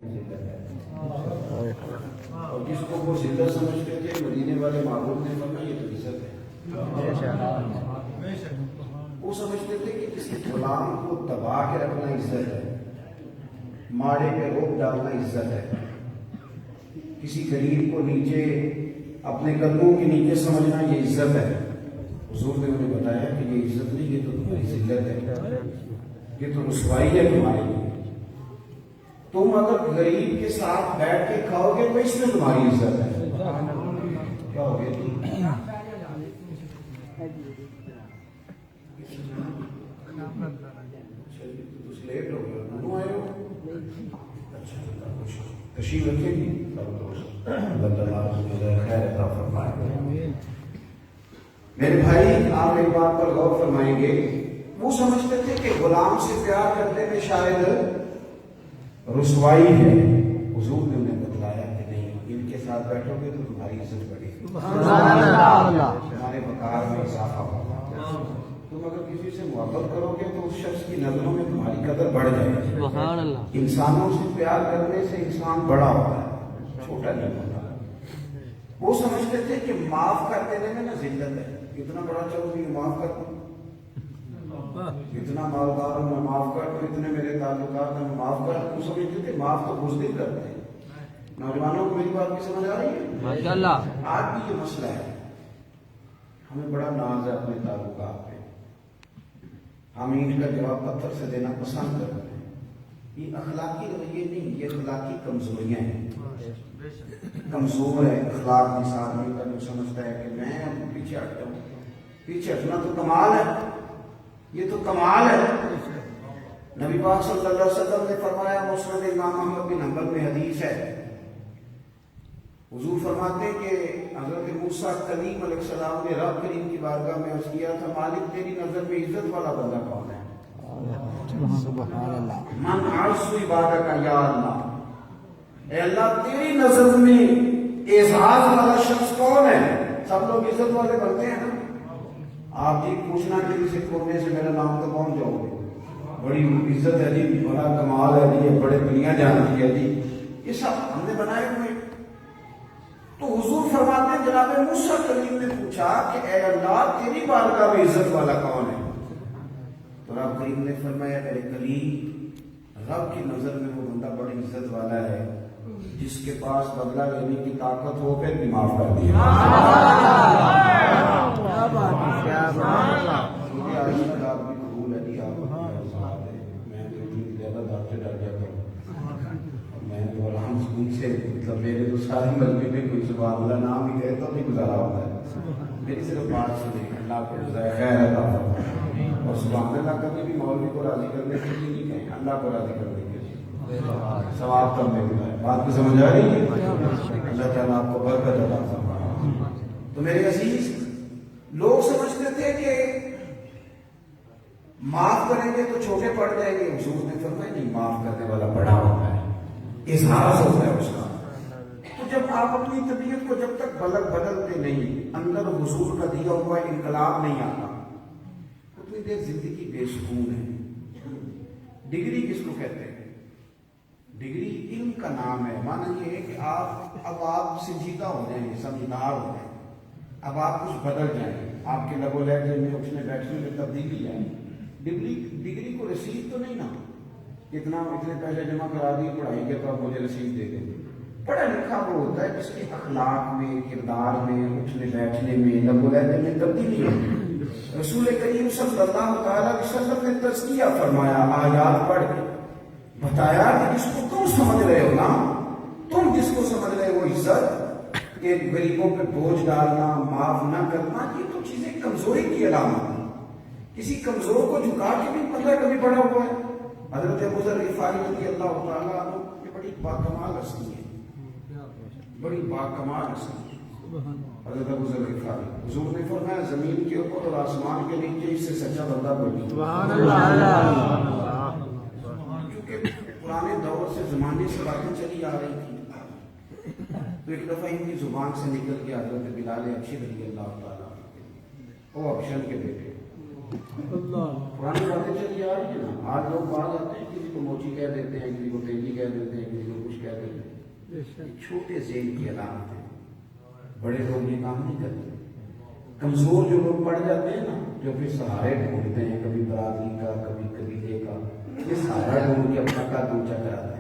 اور جس کو وہ ذلت سمجھتے تھے مدینے والے معبود نے فرمایا یہ تو عزت ہے. وہ سمجھتے تھے کہ کسی غلام کو دبا کے رکھنا عزت ہے, ماڑے پہ روک ڈالنا عزت ہے, کسی غریب کو نیچے اپنے قدموں کے نیچے سمجھنا یہ عزت ہے. حضور نے انہیں بتایا کہ یہ عزت نہیں, یہ تو تمہاری ذلت ہے, یہ تو رسوائی ہے تمہارے لیے. تم اگر غریب کے ساتھ بیٹھ کے کھاؤ گے تو اس میں تمہاری عزت ہے. کیا ہو گیا تم لیٹ ہو گیا, کیوں آئے ہو؟ اچھا تشریف رکھیں گی, خیر عطا فرمائے. میرے بھائی آپ ایک بات پر غور فرمائیں گے, وہ سمجھتے تھے کہ غلام سے پیار کرنے میں شاید رسوائی ہے. حضور نے انہیں بتلایا کہ نہیں, ان کے ساتھ بیٹھو گے تو تمہاری عزت بڑھے گی, تمہارے وقار میں اضافہ ہوگا. تم اگر کسی سے محبت کرو گے تو اس شخص کی نظروں میں تمہاری قدر بڑھ جائے گی. انسانوں سے پیار کرنے سے انسان بڑا ہوتا ہے, چھوٹا نہیں ہوتا. وہ سمجھتے تھے کہ معاف کر دینے میں نا ذلت ہے. اتنا بڑا چلو بھی معاف کر دوں, اتنا مالدار ہوں میں معاف کر دوں, اتنے میرے تعلقات میں معاف کر دوں. سمجھتے تھے معاف تو بزدل کرتے ہیں. نوجوانوں کو میری بات کی سمجھ آ رہی ہے؟ آج بھی یہ مسئلہ ہے. ہمیں بڑا ناز ہے اپنے تعلقات پہ, ہم اینٹ کا جواب پتھر سے دینا پسند کرتے ہیں. یہ اخلاقی رویے نہیں, یہ اخلاقی کمزوریاں ہیں. کمزور ہے اخلاق نثار نہیں کر سمجھتا ہے کہ میں پیچھے ہٹ جاؤں. پیچھے ہٹنا تو کمال ہے, یہ تو کمال ہے. نبی پاک صلی اللہ علیہ وسلم نے فرمایا, مسند امام احمد بن حنبل میں حدیث ہے, حضور فرماتے ہیں کہ حضرت موسیٰ کلیم علیہ السلام نے رب کریم کی بارگاہ میں عرض کیا تھا, مالک تیری نظر میں عزت والا بندہ کون ہے؟ من اعز عبادک یا اللہ, اے اللہ تیری نظر میں اعزاز والا شخص کون ہے؟ سب لوگ عزت والے بنتے ہیں نا. آپ جی پوچھنا کہ کسی کونے سے میرا نام تو پہنچ جاؤ گے, بڑی عزت ہے جی, بڑا کمال ہے جی, بڑے دنیا جانتی ہے جی, یہ سب ہم نے بنائے ہوئے. تو حضور فرماتے ہیں جناب موسیٰ کلیم نے پوچھا کہ اے اللہ تیری بارگاہ میں عزت والا کون ہے؟ تو رب کریم نے فرمایا, میرے کلیم رب کی نظر میں وہ بندہ بڑی عزت والا ہے جس کے پاس بدلہ لینے کی طاقت ہو, پھر بھی معاف کر دیا. مطلب میرے تو ساری ملبے میں کوئی سبحان اللہ نام ہی کہتا نہیں گزارا ہوتا ہے. میری صرف بات سنیں, اللہ کو جزائے خیر عطا فرمائے. اور سبحان اللہ کبھی بھی مولوی کو راضی کرنے کے لیے نہیں کہیں, اللہ کو راضی کرنے کے لیے. ثواب تب ملتا ہے. بات کو سمجھ آ رہی ہے؟ اللہ تعالیٰ آپ کو برکت عطا فرمائے. تو میرے عزیز, لوگ سمجھتے تھے کہ معاف کریں گے تو چھوٹے پڑ جائیں گے. حضور نے فرمایا نہیں, معاف کرنے والا بڑا ہوتا ہے, اظہار ہوتا ہے اس کا. تو جب آپ اپنی طبیعت کو جب تک بدلتے نہیں, اندر حضور کا دیا ہوا انقلاب نہیں آتا, اتنی دیر زندگی بے سکون ہے. ڈگری کس کو کہتے ہیں؟ ڈگری علم کا نام ہے. مانا یہ ہے کہ اب آپ سنجیدہ ہو جائیں گے, سمجھدار ہو جائیں گے, اب آپ کچھ بدل جائیں گے, آپ کے لب و لہجے میں اٹھنے بیٹھنے میں تبدیلی آئے. ڈگری کو رسید تو نہیں نا, اتنے پیسے جمع کرا دیے پڑھائی کے تو آپ مجھے رسید دے دیں. پڑھا لکھا وہ ہوتا ہے جس کے اخلاق میں, کردار میں, اٹھنے بیٹھنے میں, لب و لہجے میں تبدیلی ہے. رسول کریم صلی اللہ تعالیٰ علیہ وسلم نے تزکیہ فرمایا, آیات پڑھ کے بتایا کہ جس کو تم سمجھ رہے ہو نا, تم جس کو سمجھ رہے ہو عزت, کہ غریبوں پہ بوجھ ڈالنا, معاف نہ کرنا, یہ تو چیزیں کمزوری کی علامت ہے. کسی کمزور کو جھکا کے بھی پتہ کبھی بڑا ہوا ہے. حضرت ابو ذر غفاری رضی اللہ تعالیٰ عنہ یہ بڑی باکمال ہستی ہے, بڑی باکمال ہستی ہے. حضرت ابو ذر غفاری, حضور نے فرمایا زمین کے اوپر اور آسمان کے نیچے اس سے سچا بندہ کوئی نہیں. کیونکہ پرانے دور سے زمانے سے باتیں چلی آ رہی تھی. تو ایک دفعہ ان کی زبان سے نکل کے حضرت بلال حبشی رضی اللہ تعالیٰ وہ حبشن کے بیٹے, پرانی باتیں چلی آ رہی ہیں نا. آج لوگ باہر آتے ہیں, کسی کو موچی کہہ دیتے ہیں, کسی کو تیلی کہہ دیتے ہیں, کسی کو کچھ کیا کرتے ہیں چھوٹے ذہن کی علامت ہے. بڑے لوگ یہ کام نہیں کرتے. کمزور جو لوگ پڑ جاتے ہیں نا, جو پھر سہارے ڈھونڈتے ہیں, کبھی برادری کا, کبھی قبیلے کا, یہ سہارا ڈھونڈ کے اپنا قد اونچا کراتے ہیں.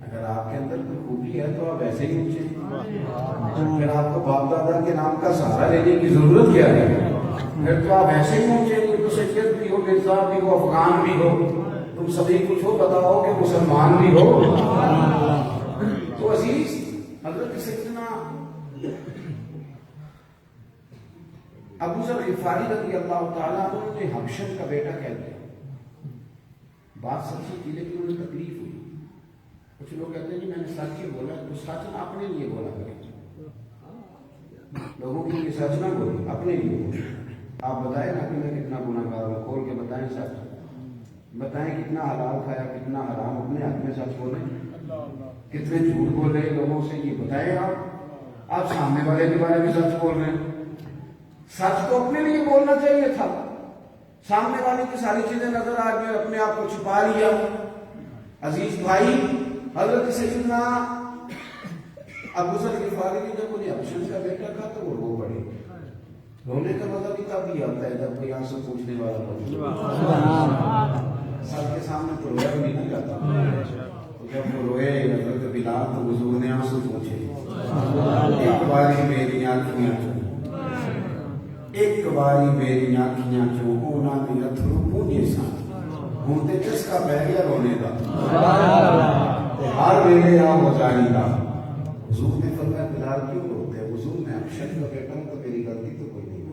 اگر آپ کے اندر کوئی خوبی ہے تو آپ ایسے ہی اونچے ہیں. پھر آپ کو باپ دادا کے نام کا سہارا لینے کی ضرورت کیا ہے؟ پھر تو آپ ایسے ہی اونچے ہیں. کوئی سید بھی ہو, مرزا بھی ہو, افغان بھی ہو, تم سبھی کچھ ہو, بتاؤ کہ مسلمان بھی ہو. تو عزیز حضرت سیدنا ابو ذر غفاری رضی اللہ تعالیٰ عنہ نے حبشن کا بیٹا کہہ دیا. بات سچی تھی لیکن انہیں تکلیف ہوئی. کچھ لوگ کہتے ہیں جی میں نے سچ ہی بولا, تو سچ نہ اپنے لیے بولا کریں, لوگوں کے لیے سچ نہ بولے, اپنے لیے بولے. آپ بتائیں نا کہ میں کتنا گناہ گار ہوں, کھول کے بتائیں سچ, بتائیں کتنا حلال کھایا کتنا حرام, اپنے حق میں سچ بولیں, کتنے جھوٹ بولے لوگوں سے, یہ بتائیں. آپ سامنے والے کے بارے میں سچ بول رہے ہیں. سچ تو اپنے لیے بولنا چاہیے تھا. سامنے والے کی ساری چیزیں نظر آ گئی, اپنے آپ کو چھپا لیا. عزیز بھائی, حضرت سیدنا ابو ذر غفاری نے جب انہیں حبشن کا بیٹا کہا تو وہ رو پڑے. رونے کا مطلب بھی تب ہی آتا ہے جب کوئی آنسو پوچھنے والا بنے. سب کے سامنے تو رویا بھی نہیں جاتا. جب وہ روئے حضرت بلال تو حضور نے آنسو پوچھے, ایک باری میری آنکھیاں چوں, ایک باری میری آنکھیاں چوں, اونا دی اتھرو پونجے سان, ہوں تے جس کا بہ گیا رونے دا, ہر ویلے آ گزاری دا. حضور نے فرمایا بلال کیوں روتے ہیں؟ حضور میں حبشن کا بیٹا ہوں تو میری غلطی تو کوئی نہیں.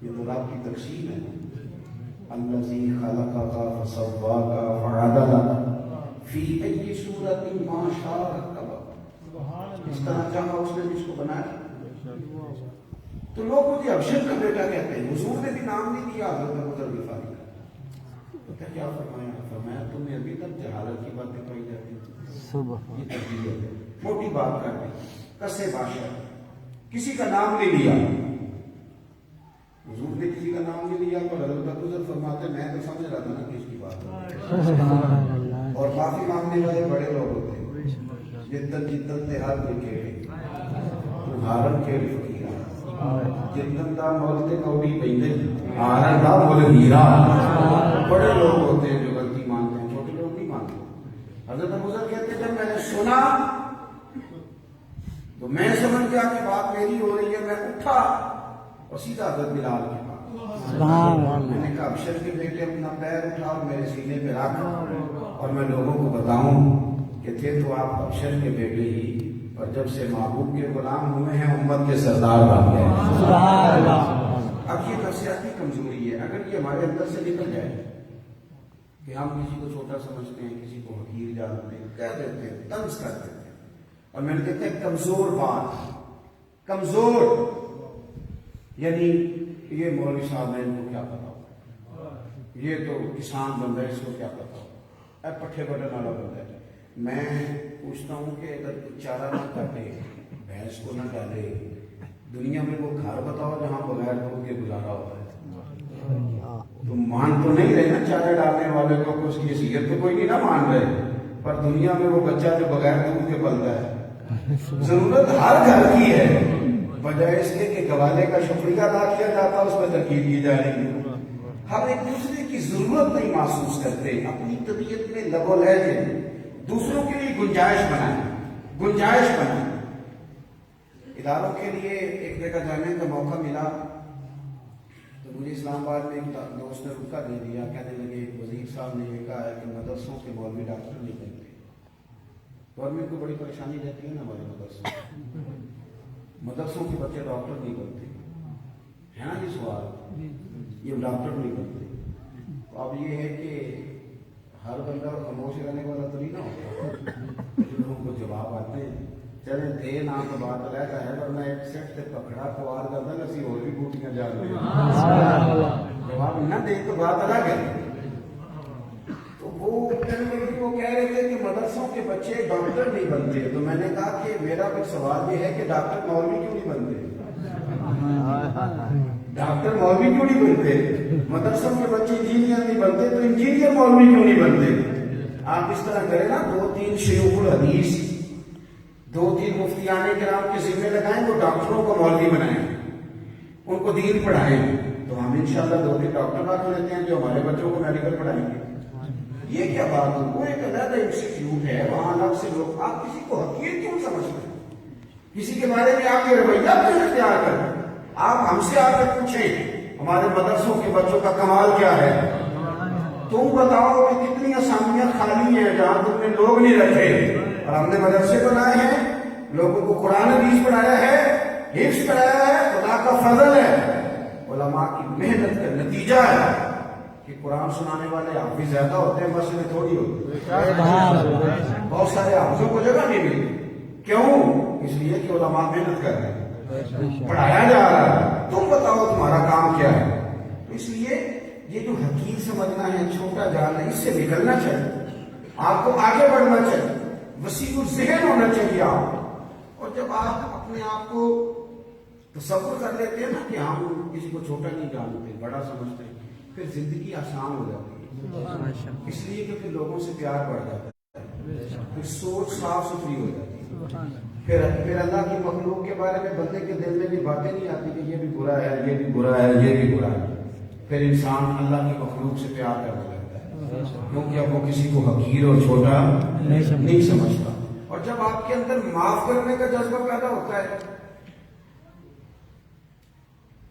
یہ تو رب کی تقسیم ہے. الذی خلقک فسواک فعدلک فی ای صورت ما شاء رکبک, اس طرح چاہا اس نے جس کو بنایا. تو لوگ مجھے حبشن کا بیٹا کہتے ہیں. حضور نے بھی نام نہیں دیا حضرت ابو ذر غفاری کا. تو کیا فرمایا؟ فرمایا تمہیں ابھی تک جہالت کی باتیں پائی جاتی ہیں. یہ تربیت ہے. موٹی بات کر دی, کسے بادشاہ, کسی کا نام نہیں لیا. حضور نے کسی کا نام نہیں لیا, پر حضرت ابو ذر فرماتے میں تو سمجھ رہا تھا نا کس کی بات ہے. اور معافی مانگنے والے بڑے لوگ ہوتے ہیں. جدن جدن تے ہر کوئی کہے ہارن کے فقیرہ, جدن دا مول تے کوڑی پیندے, ہارن دا مول ہیرا. بڑے لوگ ہوتے ہیں جو غلطی مانتے ہیں, چھوٹے لوگ نہیں مانتے. حضرت ابو ذر کہتے ہیں جب میں نے سنا تو میں سمجھ گیا کہ بات میری ہو رہی ہے. میں اٹھا اور سیدھا حضرت بلال کے پاس. میں نے کہا حبشن کے بیٹے اپنا پیر اٹھا اور میرے سینے پہ رکھ, اور میں لوگوں کو بتاؤں کہ تھے تو آپ حبشن کے بیٹے ہی, اور جب سے محبوب کے غلام ہوئے ہیں امت کے سردار بن گئے. اب یہ نفسیاتی کمزوری ہے. اگر یہ ہمارے اندر سے نکل جائے کہ ہم کسی کو چھوٹا سمجھتے ہیں, کسی کو حقیر جانتے ہیں, کہہ دیتے ہیں, طنز کر دیتے ہیں, اور میں نے کہتے ہیں کمزور بات, کمزور یعنی یہ مولوی صاحب ہے, ان کو کیا پتا ہو, یہ تو کسان بندہ ہے, اس کو کیا پتا ہو, پٹھے بٹن والا بندہ ہے. میں پوچھتا ہوں کہ اگر چارہ نہ کاٹے, بھینس کو نہ ڈالے, دنیا میں وہ گھر بتاؤ جہاں بغیر دودھ کے گزارا ہوتا ہے. تو مان تو نہیں رہے نا چارہ ڈالنے والے کو, اس کی حیثیت تو کوئی نہیں نہ مان رہے, پر دنیا میں وہ بچہ جو بغیر دودھ کے پلتا ہے. ضرورت ہر گھر کی ہے, بجائے اس کے کہ گوالے کا شکریہ ادا کیا جاتا اس میں ترکیب کی جا رہی ہے. ہم ایک دوسرے کی ضرورت نہیں محسوس کرتے. اپنی طبیعت میں لب و لہجے, دوسروں کے لیے گنجائش بنائیں, گنجائش بنائیں. اداروں کے لیے ایک جگہ جانے کا موقع ملا تو مجھے اسلام آباد میں ایک دوست نے رکا دے دیا. کہنے لگے وزیر صاحب نے یہ کہا ہے کہ مدرسوں کے مولوی ڈاکٹر نہیں بنتے. گورنمنٹ کو بڑی پریشانی رہتی ہے نا ہمارے مدرسوں, مدرسوں کے بچے ڈاکٹر نہیں بنتے, ہے نا یہ سوال, یہ ڈاکٹر نہیں بنتے. تو اب یہ ہے کہ ہر بندہ خاموش رہنے والا تو نہیں نہ ہوتا, لوگوں کو جواب آتے ہیں. چلے دے نام تو بات رہتا ہے, ورنہ ایک سیٹ سے پکڑا پوار کرتا ہے اسی اور بھی بوٹیاں جا رہی ہیں. جواب نہ دے تو بات الگ ہے. تو وہ کہہ رہے تھے کہ مدرسوں کے بچے ڈاکٹر نہیں بنتے. تو میں نے کہا کہ میرا کوئی سوال یہ ہے کہ ڈاکٹر مولوی کیوں نہیں بنتے, ڈاکٹر مولوی کیوں نہیں بنتے, مدرسوں کے بچے انجینئر نہیں بنتے تو انجینئر مولوی کیوں نہیں بنتے. آپ اس طرح کریں نا، 2-3 شیوخ الحدیث، 2-3 مفتیان کرام کے ذمہ لگائیں، وہ ڈاکٹروں کو مولوی بنائیں، ان کو دین پڑھائیں، تو ہم انشاءاللہ 2-3 ڈاکٹر رکھ لیتے ہیں جو ہمارے بچوں کو میڈیکل پڑھائیں گے۔ یہ کیا بات ہے؟ وہ ایک علیحدہ انسٹیٹیوٹ ہے، وہاں الگ سے لوگ، آپ کسی کو حقیر کیوں سمجھتے ہیں؟ کسی کے بارے میں آپ یہ رویہ کیوں اختیار کریں؟ آپ ہم سے آ کر پوچھیں ہمارے مدرسوں کے بچوں کا کمال کیا ہے، تم بتاؤ کہ کتنی اسامیاں خالی ہیں جہاں تم نے لوگ نہیں رکھے، اور ہم نے مدرسے بنائے ہیں، لوگوں کو قرآن حدیث پڑھایا ہے، حفظ پڑھایا ہے، خدا کا فضل ہے، علماء کی محنت کا نتیجہ ہے کہ قرآن سنانے والے حافظ زیادہ ہوتے ہیں، مسئلے تھوڑی ہوتے ہیں۔ بہت سارے حافظوں کو جگہ نہیں ملی، کیوں؟ اس لیے کہ علماء محنت کر رہے ہیں، پڑھایا جا رہا ہے، تم بتاؤ تمہارا کام کیا ہے۔ تو اس لیے یہ جو حقیر سمجھنا ہے، چھوٹا جاننا، اس سے نکلنا چاہیے، آپ کو آگے بڑھنا چاہیے، وسیع الذہن ہونا چاہیے آپ۔ اور جب آپ اپنے آپ کو تصور کر لیتے ہیں نا کہ ہم کسی کو چھوٹا نہیں جانتے، بڑا سمجھتے ہیں، پھر زندگی آسان ہو جاتی ہے، اس لیے کہ پھر لوگوں سے پیار بڑھ جاتا ہے، پھر سوچ صاف ستھری ہو جاتی ہے، پھر اللہ کی مخلوق کے بارے میں بندے کے دل میں بھی باتیں نہیں آتی کہ یہ بھی برا ہے، یہ بھی برا ہے، یہ بھی برا ہے، پھر انسان اللہ کی مخلوق سے پیار کرنے لگتا ہے، کیونکہ اب وہ کسی کو حقیر اور چھوٹا نہیں سمجھتا۔ اور جب آپ کے اندر معاف کرنے کا جذبہ پیدا ہوتا ہے،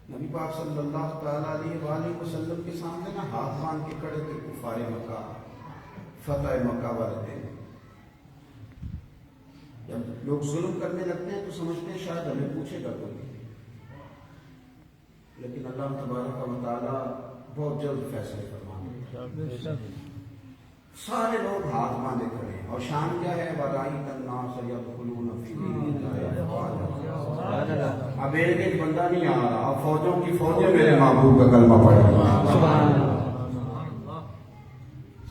نبی پاک صلی اللہ تعالیٰ علیہ وآلہ وسلم کے سامنے نا ہاتھ باندھ کے کھڑے تھے کفار مکہ، فتح مکہ والے دن۔ جب لوگ ظلم کرنے لگتے ہیں تو سمجھتے ہیں شاید ہمیں پوچھے گا کوئی، لیکن اللہ تبارک و تعالیٰ بہت جلد فیصلے فرماتے ہیں۔ سارے لوگ ہاتھ باندھے کھڑے ہیں، اور شان کیا ہے؟ وَرَأَيْتَ النَّاسَ يَدْخُلُونَ فِي دِينِ اللَّهِ أَفْوَاجًا۔ اب ایک ایک بندہ نہیں آ رہا، اب فوجوں کی فوجیں میرے محبوب کا کلمہ پڑھ رہی ہیں،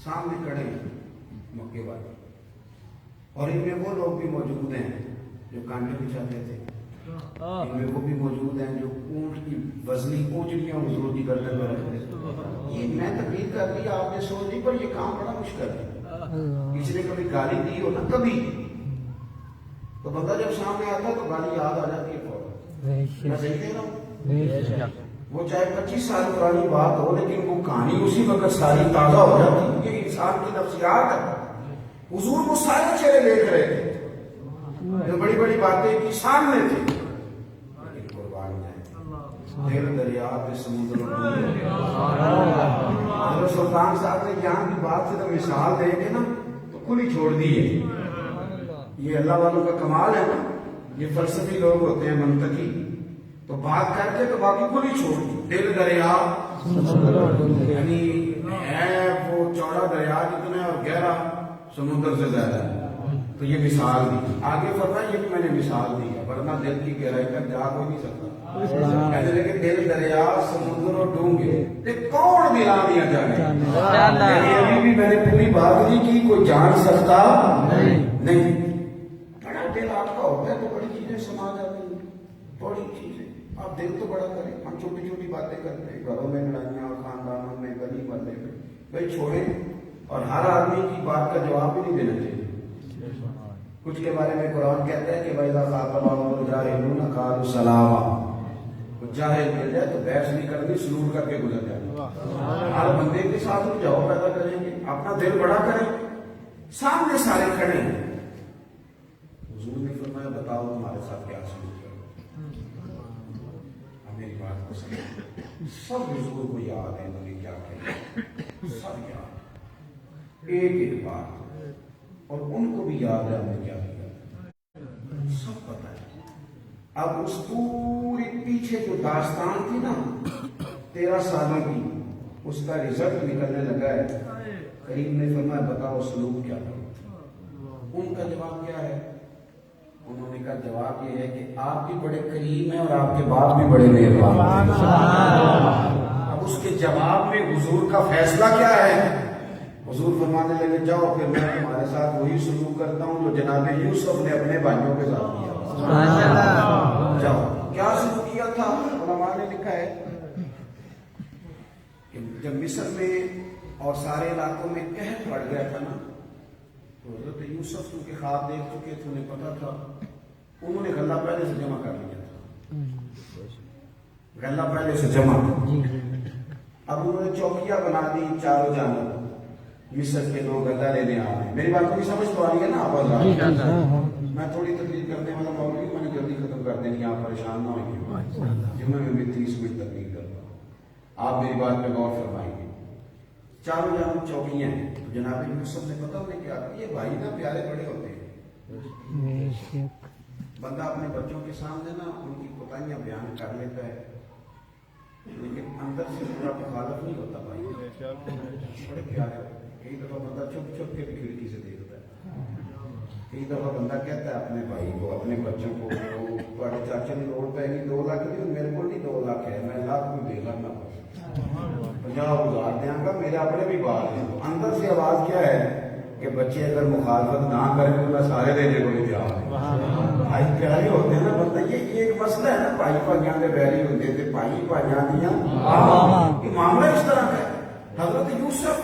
سامنے کھڑے ہیں مکے والے، اور ان میں وہ لوگ بھی موجود ہیں جو کانٹے بچھاتے تھے، ان میں وہ بھی موجود ہیں جو اونٹ کی وزنی اونچڑیاں حضور کی گردن میں رکھتے تھے۔ یہ میں تقریر کر دی، آپ نے سوچ لی، پر یہ کام بڑا مشکل ہے۔ کسی نے کبھی گالی دی ہو نا کبھی، تو بندہ جب سامنے آتا ہے تو گالی یاد آ جاتی ہے فوراً۔ میں صحیح کہہ رہا ہوں؟ وہ چاہے 25 سال پرانی بات ہو، لیکن وہ کہانی اسی وقت ساری تازہ ہو جاتی ہے۔ یہ انسان کی نفسیات ہے۔ حضور وہ سارے چہرے دیکھ رہے تھے جو بڑی بڑی باتیں کی سامنے تھی، لیکن قربان ہے دل دریا پہ سمندر حضرت سلطان صاحب نے یہاں کی بات سے تو مثال دے کے نا تو کھلی چھوڑ دی ہے۔ یہ اللہ والوں کا کمال ہے نا، یہ فلسفی لوگ ہوتے ہیں، منطقی، تو بات کر کے تو باقی کھلی چھوڑ دی۔ دل دریا یعنی ہے وہ چوڑا دریا جتنا اور گہرا سمندر سے زیادہ ہے، تو یہ مثال دی۔ آگے فرمایا یہ بھی میں نے مثال دی ہے، ورنہ دل کی گہرائی تک جا کوئی نہیں سکتا۔ کہنے لگے دل دریا سمندر اور ڈونگے کون ملا دیا جانے، ابھی بھی میں نے پوری بات نہیں کی، کوئی جان سکتا نہیں۔ بڑا دل آپ کا ہوتا ہے تو بڑی چیزیں سما جاتی ہیں، بڑی چیزیں۔ آپ دل تو بڑا کریں، ہم چھوٹی چھوٹی باتیں کرتے ہیں، گھروں میں لڑائیاں، خاندانوں میں، گلی محلے میں، بھائی چھوڑیں، اور ہر آدمی کی بات کا جواب بھی نہیں دینا چاہیے۔ کچھ کے بارے میں قرآن کہتا ہے کہ وَإِذَا خَاطَبَهُمُ الْجَاهِلُونَ قَالُوا سَلَامًا، جاہل مل جائے تو بحث نہیں کرنی، سلوک کر کے گزر جائے۔ ہر بندے کے ساتھ رجحان پیدا کریں گے، اپنا دل بڑا کریں، سامنے سارے کھڑے ہیں۔ حضور نے فرمایا بتاؤ تمہارے ساتھ کیا سلوک کرو، اب میری بات کو سمجھو۔ سب حضور کو یاد ہے انہوں نے کیا کہا، سب یاد، ایک ایک بات، اور ان کو بھی یاد ہے ہم نے کیا کیا، سب پتہ ہے۔ اب اس پوری پیچھے جو داستان تھی نا 13 سالوں کی، اس کا رزلٹ نکلنے لگا ہے۔ کریم نے فرمایا بتاؤ سلوک کیا کرو۔ ان کا جواب کیا ہے؟ انہوں نے کہا جواب یہ ہے کہ آپ بھی بڑے کریم ہیں اور آپ کے باپ بھی بڑے مہربان ہیں۔ اب اس کے جواب میں حضور کا فیصلہ کیا ہے؟ حضور فرمانے لگے جاؤ پھر میں تمہارے ساتھ وہی سلوک کرتا ہوں جو جناب یوسف نے اپنے بھائیوں کے ساتھ کیا۔ جاؤ کیا سلوک کیا تھا؟ علماء نے لکھا ہے کہ جب مصر میں اور سارے علاقوں میں قحط پڑ گیا تھا نا، تو حضرت یوسف تو کے خواب دیکھ چکے تھے، انہیں پتا تھا، انہوں نے غلہ پہلے سے جمع کر لیا تھا، غلہ پہلے سے جمع تھا۔ اب انہوں نے چوکیاں بنا دی چاروں جانب، مصر کے لوگ غلہ لینے آ رہے ہیں۔ میری بات کو بھی سمجھ تو آ رہی ہے نا آپ؟ میں تھوڑی تقریر کرنے والا مولوی، میں نے جلدی ختم کر دینی، آپ پریشان نہ ہوئیے، جمعے میں بھی 30 منٹ تقریر کرتا ہوں، آپ میری بات پہ غور فرمائیں گے۔ چاروں جانب چوکیاں ہیں، تو جناب یوسف نے پتا انہیں کیا کہ یہ بھائی نا پیارے بڑے ہوتے ہیں، بندہ اپنے بچوں کے سامنے نا ان کی کوتاہیاں بیان کر لیتا ہے، لیکن اندر سے پورا مخالف نہیں ہوتا بھائی، بڑے پیارے ہوتے ہیں۔ کئی دفعہ بندہ چھپ چھپ کے بھی کھڑکی سے دیکھتا ہے، کئی دفعہ بندہ کہتا ہے اپنے بھائی کو، اپنے بچوں کو، بڑے چاچا نے روڈ پہ 2 لاکھ دی، میرے کو نہیں 2 لاکھ ہے، میں لاکھ میں دے گا، 50,000 دیا گا، میرے اپنے بھی بات ہیں۔ اندر سے آواز کیا ہے کہ بچے اگر مخالفت نہ کریں تو میں سارے دینے کو بھی تیار ہوں۔ بھائی پیارے ہوتے ہیں نا بندہ، یہ ایک مسئلہ ہے نا، بھائی بھائیاں کے بیری ہوتے تھے، بھائی بھائیاں دیا یہ معاملہ اس طرح کا ہے۔ حضرت یوسف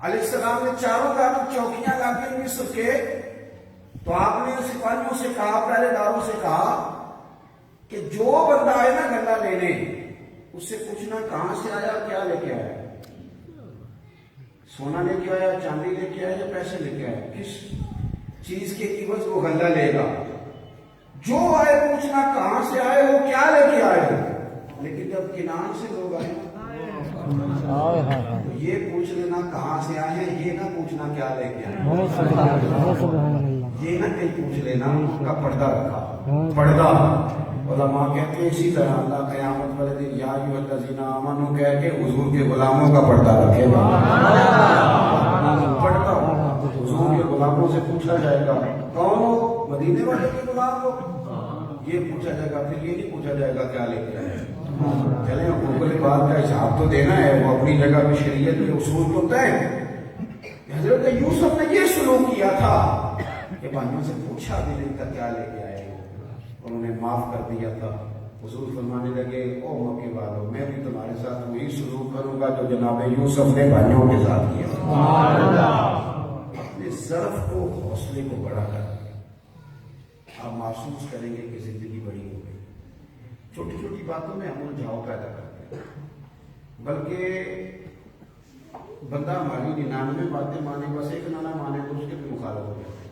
علیہ السلام نے چاروں جانب چوکیاں لاگی مصر کے، تو آپ نے سپاہیوں سے کہا، پہلے داروں سے کہا کہ جو بندہ آئے نا غلہ لینے، اس سے پوچھنا کہاں سے آیا، کیا لے کے آیا، سونا لے کے آیا، چاندی لے کے آیا یا پیسے لے کے آیا، کس چیز کے عوض وہ غلہ لے گا۔ جو آئے پوچھنا کہاں سے آئے ہو، کیا لے کے آئے ہو۔ لیکن جب کنعان سے لوگ آئے تو یہ پوچھ لینا کہاں سے آئے ہیں، یہ نہ پوچھنا کیا لے کے آئے، یہ نہ کہیں پوچھ لینا، ان کا پردہ رکھا، پردہ۔ علماء کہتے ہیں اسی طرح اللہ قیامت والے دن یا ایھا الذین آمنوا کہہ کے حضور کے غلاموں کا پردہ رکھے گا، پردہ حضور کے غلاموں سے پوچھا جائے گا کون ہو، مدینے والے کے غلام ہو، یہ پوچھا جائے گا، پھر یہ نہیں پوچھا جائے گا کیا لے کے آئے۔ چلیں اوپر بات کا حساب تو دینا ہے، وہ اپنی جگہ پہ شریعت کے اصول تو طے ہیں۔ حضرت یوسف نے یہ سلوک کیا تھا کہ بھائیوں سے پوچھا بھی نہیں تھا کیا لے کے آئے، انہوں نے معاف کر دیا تھا۔ حضور فرمانے لگے او مکے والوں، میں بھی تمہارے ساتھ وہی سلوک کروں گا جو جناب یوسف نے بھائیوں کے ساتھ کیا۔ اپنے ظرف کو، حوصلے کو بڑا کر آپ محسوس کریں گے کہ زندگی بڑی ہو گئی۔ چھوٹی چھوٹی باتوں میں ہم الجھاؤ پیدا کرتے ہیں، بلکہ بندہ ہماری 99 باتیں مانے، بس ایک نہ مانے تو اس کے بھی مخالف ہو جاتے ہیں،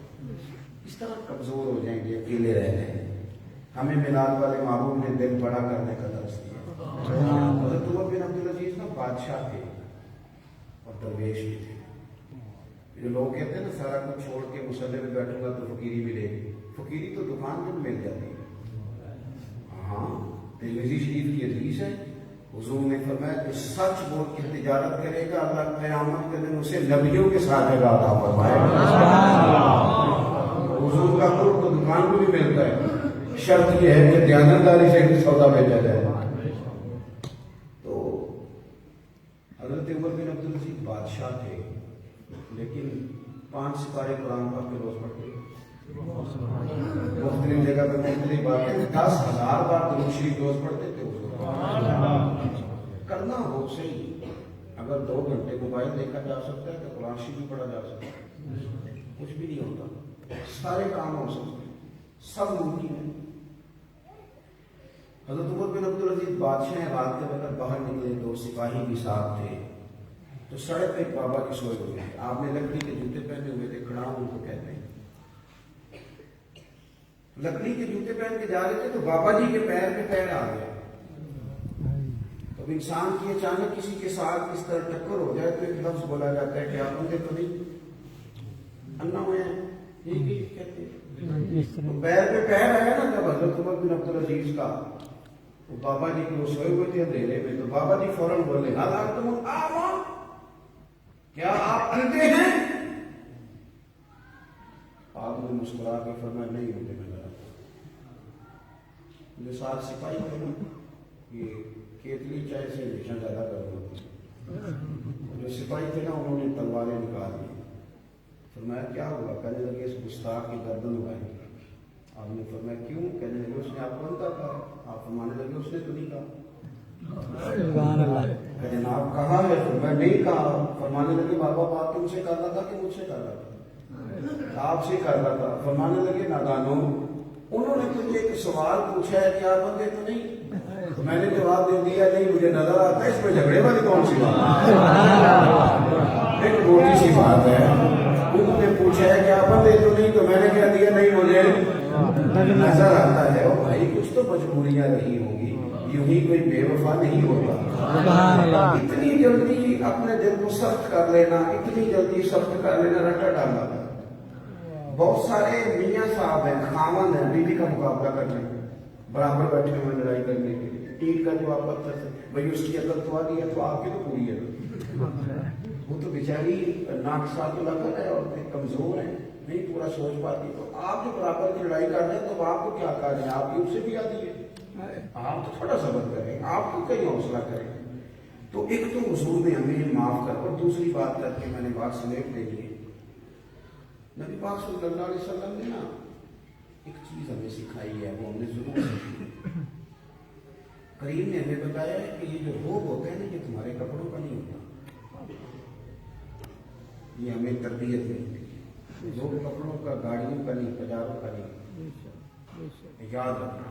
اس طرح کمزور ہو جائیں گے، اکیلے رہ جائیں گے۔ ہمیں میلاد والے معبود نے دل بڑا کرنے کا درس دیا۔ حضرت عمر بن عبدالعزیز نا بادشاہ تھے اور درویش بھی تھے۔ جو لوگ کہتے ہیں نا سارا کچھ چھوڑ کے مصلی میں بیٹھوں گا تو فقیری ملے گی، فقیری تو دکان میں مل جاتی ہے۔ ہاں ترمذی شریف کی حدیث ہے، حضور نے فرمایا کہ سچ بول کے تجارت کرے گا اللہ قیامت کے دن اسے نبیوں کے ساتھ جگہ عطا فرمائے گا۔ حضور کا قرب تو دکان میں بھی ملتا ہے، شرط یہ ہے کہ دیانتداری سے سودا بیچا جائے۔ تو حضرت عمر بن عبدالعزیز بادشاہ تھے، لیکن 5 سپارے قرآن پاک کے روز پڑھتے، مختلف جگہ پہ مختلف باتیں، 10,000 بار درود شریف روز پڑھتے تھے۔ کرنا ہو صحیح، اگر 2 گھنٹے موبائل دیکھا جا سکتا ہے تو قرآن شریف بھی پڑھا جا سکتا ہے، کچھ بھی نہیں ہوتا، سارے کام ہو سکتے ہیں، سب ممکن ہے۔ حضرت عمر بن عبدالعزیز بادشاہ رات کے وقت باہر نکلے تو سپاہی بھی ساتھ تھے، تو سڑک پہ ایک بابا کی سوئے ہوئے تھے، آپ نے لکڑی کے جوتے پہنے ہوئے تھے، کھڑا ان کو کہتے ہیں، لکڑی کے جوتے پہن کے جا رہے تھے تو بابا جی کے پیر پہ پیر آ گیا۔ تو انسان کی اچانک کسی کے ساتھ اس طرح ٹکر ہو جائے تو ایک لفظ بولا جاتا ہے کہ آپ اندھے تو نہیں، انا ہوئے ہیں، یہ کہتے ہیں، تو پیر پہ پیر آیا نا جب حضرت عمر بن عبدالعزیز کا، تو بابا جی کو سوئے ہوئے تھے اندھیرے میں، تو بابا جی فوراً بولے کیا آپ اندھے ہیں؟ آپ نے مسکرا کے فرمایا نہیں ہوتے، میں ساتھ سپاہی تھے نا، یہ کیتلی چائے سے ہمیشہ زیادہ گرم ہوتی ہے، جو سپاہی تھے نا انہوں نے تلواریں نکال دی، فرمایا کیا ہوا؟ کہنے لگے اس گستاخ کی گردن اڑائی۔ آپ نے فرمایا کیوں؟ کہنے لگے اس نے آپ کو اندھا کہا۔ آپ فرمانے لگے اس نے تو نہیں کہا۔ جناب کہا ہے؟ فرمایا نہیں کہا۔ فرمانے لگے بابا بات تم سے کر رہا تھا کہ مجھ سے کر رہا تھا؟ آپ سے کرتا تھا. فرمانے لگے نادانوں, انہوں نے تجھے ایک سوال پوچھا ہے کہ آپ بندے تو نہیں؟ تو میں نے جواب دے دیا نہیں مجھے نظر آتا ہے. اس میں جھگڑے والی کون سی بات ہے؟ ایک موٹی سی بات ہے. انہوں نے پوچھا ہے کہ آپ بندے تو نہیں؟ تو میں نے کہہ دیا نہیں مجھے نظر آتا ہے. اور بھائی کچھ تو مجبوریاں رہی ہوں گی, یوں ہی کوئی بے وفا نہیں ہوتا. اتنی جلدی اپنے دل کو سخت کر لینا, اتنی جلدی سخت کر لینا رٹا ڈالنا. بہت سارے میاں صاحب ہیں, خاوند ہیں, بیوی کا مقابلہ کرنے برابر بیٹھے ہوئے لڑائی کرنے کے لیے. ٹیٹ کا جو آپ پتھر سے بھائی اس کی عقل تو آ گئی ہے تو آپ کی تو پوری ہے. وہ تو بیچاری ناک ساتھ لگا ہے اور کمزور ہیں, نہیں پورا سوچ پاتی. تو آپ جو برابر کی لڑائی کر رہے ہیں تو آپ کو کیا کر رہے ہیں؟ آپ کی اس سے بھی آتی ہے. آپ تو تھوڑا صبر کریں, آپ کو کہیں حوصلہ کریں. تو ایک تو حضور نے ہمیں معاف کر, اور دوسری بات کر کے میں نے بات سمیٹ دے دی. نبی پاک صلی اللہ علیہ وسلم نے نا ایک چیز ہمیں سکھائی ہے, وہ ہم نے ضرور سیکھی. کریم نے ہمیں بتایا ہے کہ یہ جو روگ ہوتا ہے نا یہ تمہارے کپڑوں کا نہیں ہوتا. یہ ہمیں تربیت ملتی ہے. روگ کپڑوں کا, گاڑیوں کا نہیں, بازاروں کا نہیں. یاد رکھنا.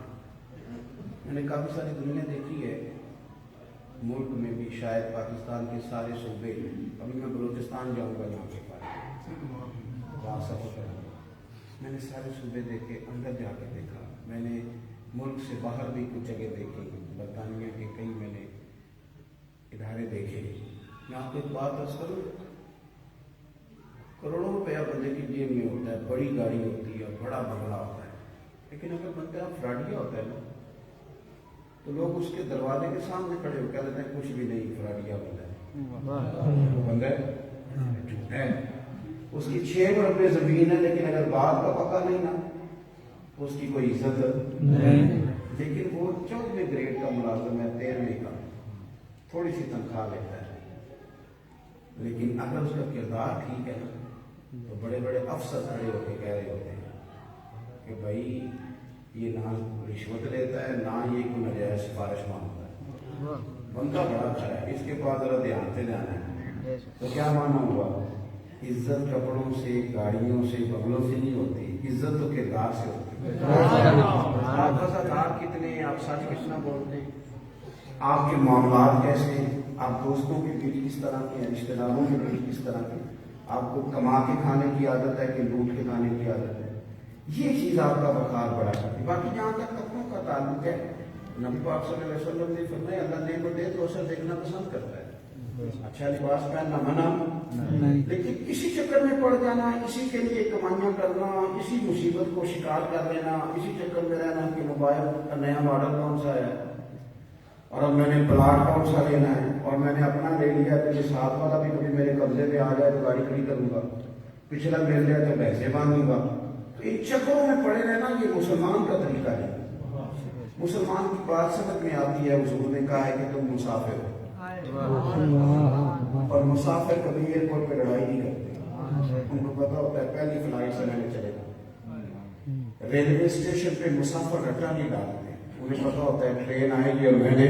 میں نے کافی ساری دنیا دیکھی ہے, ملک میں بھی, شاید پاکستان کے سارے صوبے. ابھی میں بلوچستان جاؤں گا یہاں کے پاس, وہاں سفر کروں گا. میں نے سارے صوبے دیکھے, اندر جا کے دیکھا. میں نے ملک سے باہر بھی کچھ جگہ دیکھی, برطانیہ کے کئی میں نے ادارے دیکھے. میں آپ کو ایک بات عرض کروں, کروڑوں روپیہ بندے کی جیب میں ہوتا ہے, بڑی گاڑی ہوتی ہے اور بڑا بنگلہ ہوتا ہے, لیکن اگر بندہ فراڈیا ہوتا ہے نا تو لوگ اس کے دروازے کے سامنے کھڑے ہو کہہ دیتے ہیں کچھ بھی نہیں, فراڈیا بندہ ہے. بندہ جھوٹ ہے. اس کی 6 مربے زمین ہے, لیکن اگر بات کا پکا نہیں نا اس کی کوئی عزت نہیں. لیکن وہ 14ویں گریڈ کا ملازم ہے, 13ویں کا, تھوڑی سی تنخواہ لیتا ہے. لیکن اگر اس کا کردار ٹھیک ہے نا تو بڑے بڑے افسر کھڑے ہو کے کہہ رہے ہوتے ہیں کہ بھائی یہ نہ رشوت لیتا ہے, نہ یہ کوئی نجائز سفارش مانگتا ہے. بندہ بڑا اچھا ہے, اس کے پاس ذرا دھیان سے جانا ہے. تو کیا مانا ہوا؟ عزت کپڑوں سے, گاڑیوں سے, بنگلوں سے نہیں ہوتی. عزت تو کردار سے ہوتی ہے. آپ وفادار کتنے ہیں, آپ سچ کتنا بولتے ہیں, آپ کے معاملات کیسے ہیں, آپ دوستوں کے بیچ کس طرح کے ہیں, رشتے داروں کے بیچ کس طرح کے, آپ کو کما کے کھانے کی عادت ہے کہ لوٹ کے کھانے کی عادت ہے. یہ چیز آپ کا وقار بڑا کرتی ہے. باقی جہاں تک کپڑوں کا تعلق ہے, نبی پاک صلی اللہ علیہ وسلم نے فرمایا اللہ نعمت دے تو اسے دیکھنا پسند کرتا ہے. اچھا لباس پہننا منع, لیکن اسی چکر میں پڑ جانا, اسی کے لیے کمائیاں کرنا, اسی مصیبت کو شکار کر لینا, اسی چکر میں رہنا کہ موبائل کا نیا ماڈل کون سا ہے, اور اب میں نے پلاٹ کون سا لینا ہے, اور میں نے اپنا لے لیا تو یہ ساتھ والا بھی کبھی میرے قبضے میں آ جائے تو گاڑی کھڑی کروں گا, پچھلا مل جائے تو پیسے مانگوں گا. تو ان چکروں میں پڑے رہنا یہ مسلمان کا طریقہ نہیں. مسلمان کی بات سمجھ میں آتی ہے. حضور نے کہا ہے کہ تم مسافر ہو, اور مسافر کبھی ایئرپورٹ پہ لڑائی نہیں کرتے. ان کو پتا ہوتا ہے پہلی فلائٹ سے میں نے چلے گا. ریلوے اسٹیشن پہ مسافر رٹا نہیں ڈالتے, انہیں پتا ہوتا ہے ٹرین آئے گی اور میں نے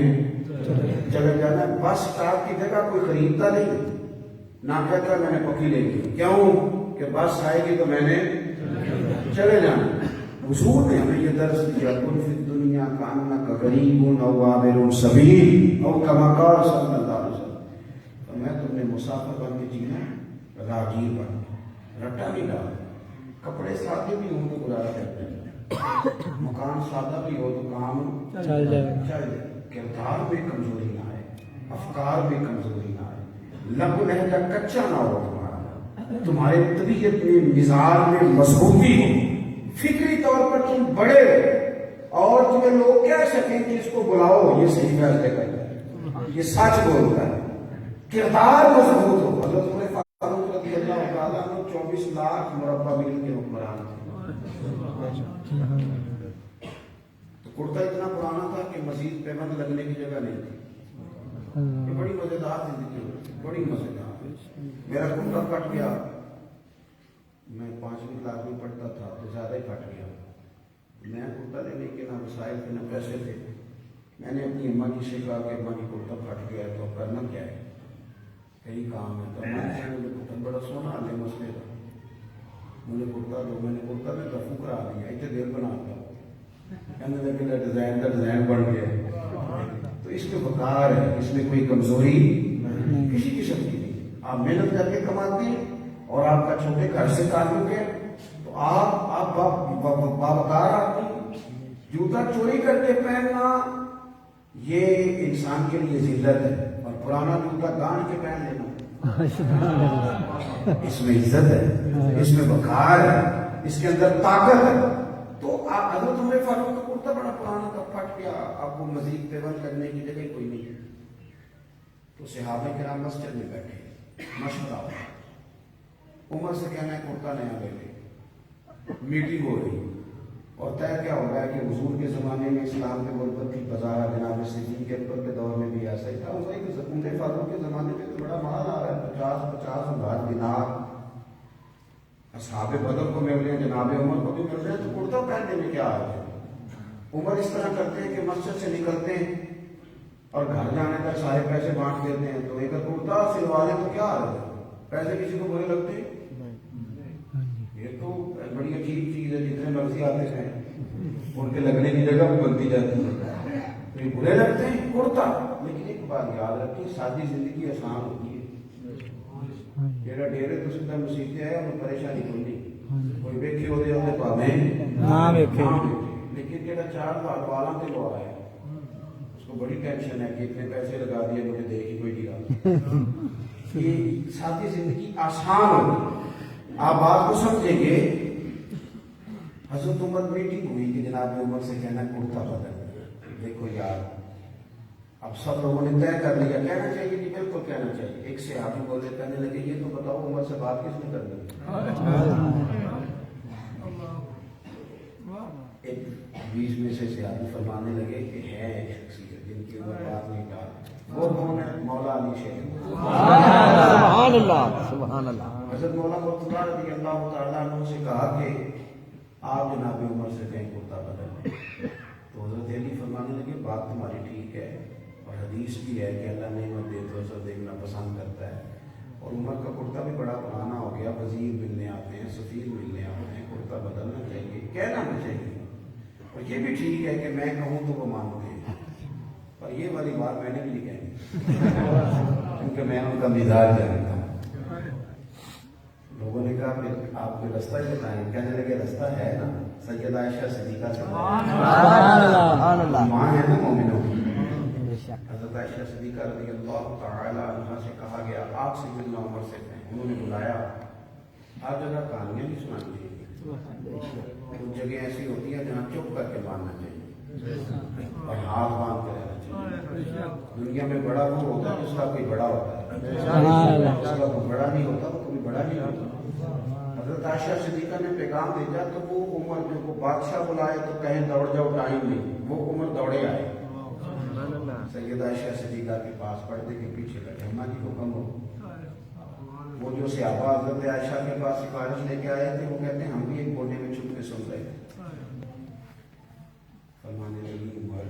چلے جانا. بس اسٹاپ کی جگہ کوئی خریدتا نہیں, نہ کہتا میں نے پکی لے لی. کیوں کہ بس آئے گی تو میں نے چلے جانا. حضور نے ہمیں یہ درس دیا, کن فی الدنیا کانک غریب او عابر سبیل او کما قال صلی اللہ علیہ وسلم. تو میں تم نے مسافر بن کے جینا, راہگیر بن کے, رٹا بھی ڈال. کپڑے سادے بھی ہوں تو گزارا کرتے ہیں, مکان سادہ بھی ہو تو کام چل جائے. کردار میں کمزوری نہ آئے, افکار میں کمزوری نہ آئے, لب لہجہ کچا نہ ہو تمہارا, تمہارے طبیعت میں مزاج میں مضبوطی ہو, فکری طور پر تم بڑے اور تمہیں لوگ کہہ سکیں کہ اس کو بلاؤ یہ صحیح فیصلے کرتا ہے, یہ سچ بولتا ہے, کردار مضبوط ہو. حضرت عمر فاروق رضی اللہ تعالیٰ عنہ 24 لاکھ مربع میل کے حکمران تھے. تو کرتا اتنا پرانا تھا کہ مزید پیمند لگنے کی جگہ نہیں تھی. یہ بڑی مزیدار زندگی ہوتی, بڑی مزیدار. میرا کرتا کٹ گیا, میں 5ویں کلاس میں پڑھتا تھا تو زیادہ ہی پھٹ گیا. میں کرتا لینے کے نہ وسائل تھے نہ پیسے تھے. میں نے اپنی اماں جی سے کہا کہ اماں جی کرتا پھٹ گیا ہے تو کرنا کیا ہے, کئی کام ہے. تو میں نے بڑا سونا لے مسئلے کا, مجھے کرتا دو, میں نے کرتا میں رفو کرا دیا, اتنے دیر بناتا کہنے لگے ڈیزائن کا ڈیزائن بن گیا. تو اس میں وقار ہے, اس میں کوئی کمزوری کسی قسم کی نہیں. آپ محنت کر کے کماتے ہیں اور آپ کا چھوٹے گھر سے تعلق ہے تو آپ باوقار آدمی. جوتا چوری کر کے پہننا یہ انسان کے لیے ذلت ہے, اور پرانا جوتا گانٹ کے پہن لینا اس میں عزت ہے, اس میں وقار ہے, اس کے اندر طاقت ہے. تو حضرت عمر فاروق کا کرتا بڑا پرانا تھا, پھٹ گیا, آپ کو مزید پیون کرنے کی جگہ کوئی نہیں. تو صحابہ کرام مسجد میں بیٹھے, مشورہ ہوا, عمر سے کہنا ہے کرتا نیا لے لے. میٹنگ ہو رہی اور طے کیا ہو رہا ہے کہ حضور کے زمانے میں اسلام کے غربت کی بازار جناب صدیق کے اکبر کے دور میں بھی ایسا ہی تھا. عمر فاروق کے زمانے میں تو بڑا مال آ رہا ہے, 50,000 دینار اصحاب بدر کو مل رہے ہیں, جناب عمر کو بھی مل رہے ہیں, تو کرتا پہننے میں کیا حرج ہے. عمر اس طرح کرتے ہیں کہ مسجد سے نکلتے ہیں اور گھر جانے تک سارے پیسے بانٹ دیتے ہیں, تو ایک کرتا سلوا لیں تو کیا حرج ہے. پیسے کسی کو برے لگتے ہیں؟ یہ تو بڑی عجیب چیز ہے, جتنے مرضی آتے ہیں ان کے لگنے کی جگہ بھی بنتی جاتی ہے, تو یہ برے لگتے ہیں کرتا. لیکن ایک بات یاد رکھیں, سادی زندگی آسان ہوتی ہے. ڈیرے تو سیدھا مسیحے ہے اور پریشانی کوئی نہیں, کوئی ویکھے ہوتے ہوتے پاویں لیکن جہاں 4 سال والا تے لو آیا اس کو بڑی ٹینشن ہے کہ اتنے پیسے لگا دیے مجھے دے ہی کوئی نہیں رہا. یہ سادی زندگی آسان ہوگی. آپ بات کو سمجھیں گے. حضرت عمر میٹنگ ہوئی کہ جناب عمر سے کہنا کرتا بدل. دیکھو یار, اب سب لوگوں نے طے کر لیا, کہنا چاہیے کہ بالکل کہنا چاہیے. ایک سے آپ ہی بولے, کہنے لگے یہ تو بتاؤ عمر سے بات کس نے کرنی. ایک 20 میں سے آپ فرمانے لگے کہ ہے شخصیت جن کی عمر بات نہیں ڈال. وہ کون ہے؟ مولا علی شیخ. سبحان اللہ, سبحان اللہ. حضرت مولا مرتضیٰ رضی اللہ تعالیٰ عنہ سے کہا کہ آپ جناب عمر سے کہیں کرتا بدل. تو حضرت علی فرمانے لگے بات تمہاری ٹھیک ہے, اور حدیث بھی ہے کہ اللہ نعمت دے تو اسے دیکھنا پسند کرتا ہے. اور عمر کا کرتا بھی بڑا پرانا ہو گیا, وزیر ملنے آتے ہیں, سفیر ملنے آتے ہیں, کرتا بدلنا چاہیے, کہنا بھی چاہیے. اور یہ بھی ٹھیک ہے کہ میں کہوں تو وہ مانتے ہیں, پر یہ والی بات میں نے بھی نہیں کہنی کیونکہ میں ان کا مزاج جانتا ہوں. لوگوں نے کہا کہ آپ کو رستہ ہی بتائیں. کہنے لگے رستہ ہے نا, سیدہ عائشہ صدیقہ سے ماں ہے نا مومنوں کی. حضرت عائشہ صدیقہ رضی اللہ تعالی عنہا سے کہا گیا آپ سیدنا عمر سے کہیں. انہوں نے بلایا. ہر جگہ کہانیاں نہیں سنانی چاہیے, کچھ جگہ ایسی ہوتی ہیں جہاں چپ کر کے ماننا چاہیے اور ہاتھ باندھ کے رہنا چاہیے. دنیا میں بڑا وہ ہوتا ہے جس کا کوئی بڑا ہوتا ہے, جس کا کوئی بڑا نہیں ہوتا وہ کوئی بڑا نہیں ہوتا. حضرت عائشہ صدیقہ نے پیغام بھیجا تو وہ عمر جو کو بادشاہ بلائے تو کہیں دوڑ جاؤ, ٹائم نہیں. وہ عمر دوڑے آئے سیدہ عائشہ صدیقہ کے پاس, پردے کے پیچھے لگے. اماں جی کو کم ہو. وہ جو صحابہ حضرت عائشہ کے پاس سفارش لے کے آئے تھے وہ کہتے ہیں ہم بھی ایک کونے میں چھپ کے سن رہے تھے. فرمانے لگی عمر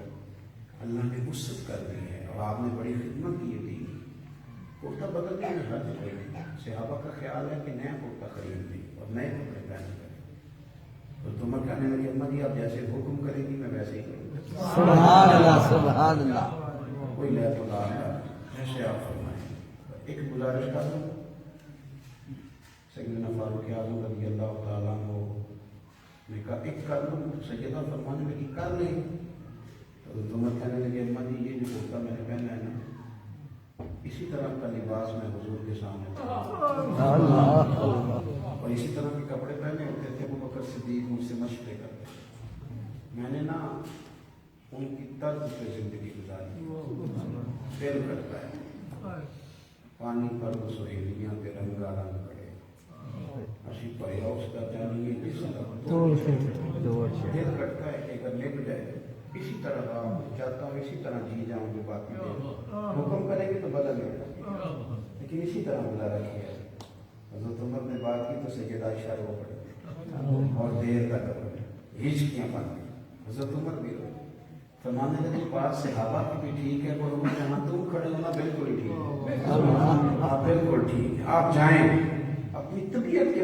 اللہ نے وسعت کر دی ہے اور آپ نے بڑی خدمت کی تھی, کرتا بدلنے میں حرج کوئی نہیں. صحابہ کا خیال ہے کہ نیا کرتا خرید لیں اور نئے کپڑے پہن کریں. تو تمہیں کہنے لگی اماں جی آپ جیسے حکم کریں گی میں ویسے ہی کروں گا. سبحان اللہ, سبحان اللہ. کوئی لے تو لا جیسے آپ فرمائیں. ایک گزارش کر دوں, سیدنا فاروق اعظم رضی اللہ تعالیٰ عنہ نے کہا ایک کر لوں. سیدہ فرمانے لگی کر لیں. تو تمہیں کہنے لگے اماں جی یہ جو کرتا میں نے پہنا ہے نا اسی طرح کا لباس میں حضور کے سامنے اور اسی طرح کے کپڑے پہنے ہوتے تھے. ابو بکر صدیق مجھ سے مشورے کرتے. میں نے نا ان کی طرز پہ زندگی گزاری. دل کرتا ہے پانی پر وہ سہیلیاں کے رنگا رنگ پڑے, اسی پڑیا اس کا جانیے جس دل کرتا ہے کہ اگر لپ جائے اسی طرح چاہتا ہوں اسی طرح جی جاؤں. جو بات میں حکم کریں گے تو بدل گئے, لیکن اسی طرح گزارا کیا. حضرت عمر نے بات کی تو سیدہ عائشہ رو پڑے اور دیر تک ہچکیاں بن گئی. حضرت عمر بھی روئے. فرمانے لگے بات صحابہ کی بھی ٹھیک ہے, اور عمر جہاں تم کھڑے ہونا بالکل ٹھیک ہے. آپ بالکل ٹھیک ہے, آپ جائیں اپنی طبیعت کے